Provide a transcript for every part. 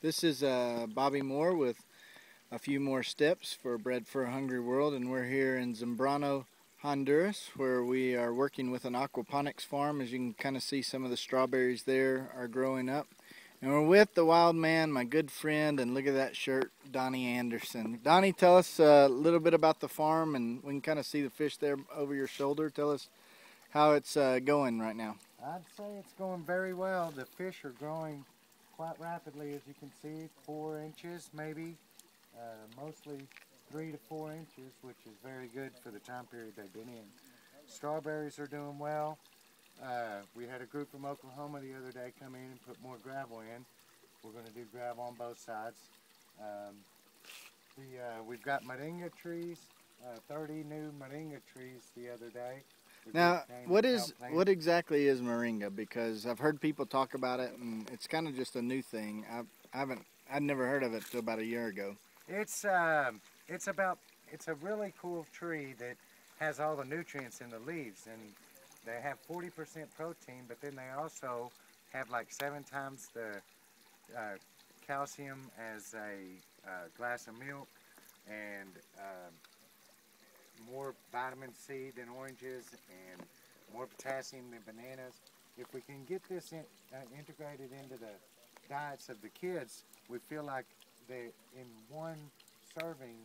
This is Bobby Moore with a few more steps for Bread for a Hungry World, and we're here in Zambrano, Honduras, where we are working with an aquaponics farm. As you can kind of see, some of the strawberries there are growing up. And we're with the wild man, my good friend, and look at that shirt, Donnie Anderson. Donnie, tell us a little bit about the farm, and we can kind of see the fish there over your shoulder. Tell us how it's going right now. I'd say it's going very well. The fish are growing quite rapidly, as you can see, 4 inches maybe, mostly 3 to 4 inches, which is very good for the time period they've been in. Strawberries are doing well. We had a group from Oklahoma the other day come in and put more gravel in. We're going to do gravel on both sides. We've got moringa trees, 30 new moringa trees the other day. Now, what exactly is moringa? Because I've heard people talk about it, and it's kind of just a new thing. I'd never heard of it till about a year ago. It's a really cool tree that has all the nutrients in the leaves, and they have 40% protein, but then they also have like 7 times the calcium as a glass of milk, and more vitamin C than oranges, and more potassium than bananas. If we can get this integrated into the diets of the kids, we feel like in one serving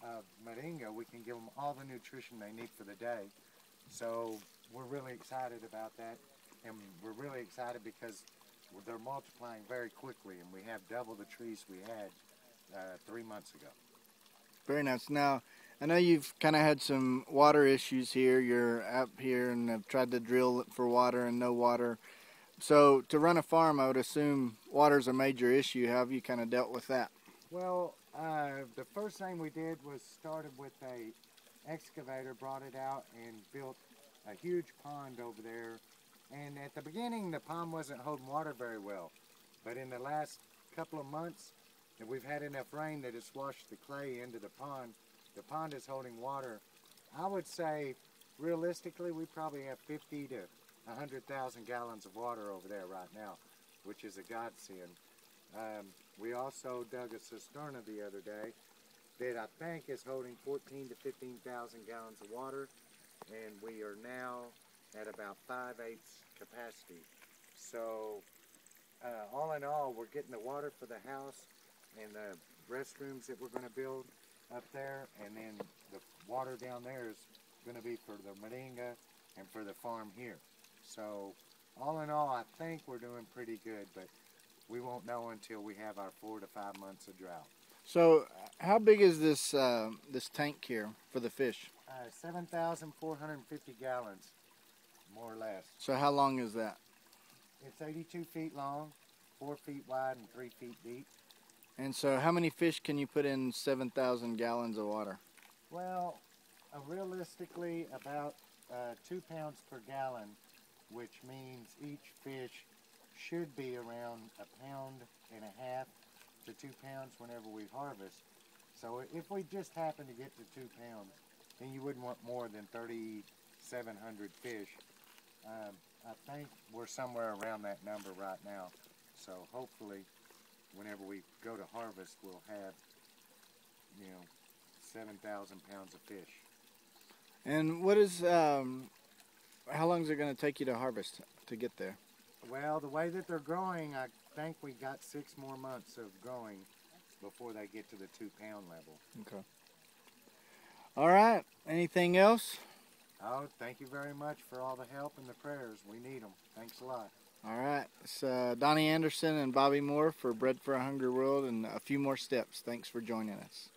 of moringa, we can give them all the nutrition they need for the day. So we're really excited about that, and we're really excited because they're multiplying very quickly, and we have double the trees we had 3 months ago. Very nice. Now, I know you've kind of had some water issues here. You're up here and have tried to drill for water and no water. So to run a farm, I would assume water's a major issue. How have you kind of dealt with that? Well, the first thing we did was started with a excavator, brought it out and built a huge pond over there. And at the beginning, the pond wasn't holding water very well. But in the last couple of months, we've had enough rain that it's washed the clay into the pond. The pond is holding water. I would say, realistically, we probably have 50 to 100,000 gallons of water over there right now, which is a godsend. We also dug a cisterna the other day that I think is holding 14 to 15,000 gallons of water, and we are now at about 5/8 capacity. So all in all, we're getting the water for the house and the restrooms that we're going to build up there, and then the water down there is going to be for the moringa and for the farm here. So all in all, I think we're doing pretty good, but we won't know until we have our 4 to 5 months of drought. So how big is this this tank here for the fish? 7,450 gallons, more or less. So how long is that? It's 82 feet long, 4 feet wide, and 3 feet deep. And so how many fish can you put in 7,000 gallons of water? Well, realistically, about 2 pounds per gallon, which means each fish should be around 1.5 pounds to 2 pounds whenever we harvest. So if we just happen to get to 2 pounds, then you wouldn't want more than 3,700 fish. I think we're somewhere around that number right now. So hopefully, whenever we go to harvest, we'll have, 7,000 pounds of fish. And what is, how long is it going to take you to harvest to get there? Well, the way that they're growing, I think we got 6 more months of growing before they get to the 2 pound level. Okay. All right. Anything else? Oh, thank you very much for all the help and the prayers. We need them. Thanks a lot. All right. It's Donnie Anderson and Bobby Moore for Bread for a Hungry World, and a few more steps. Thanks for joining us.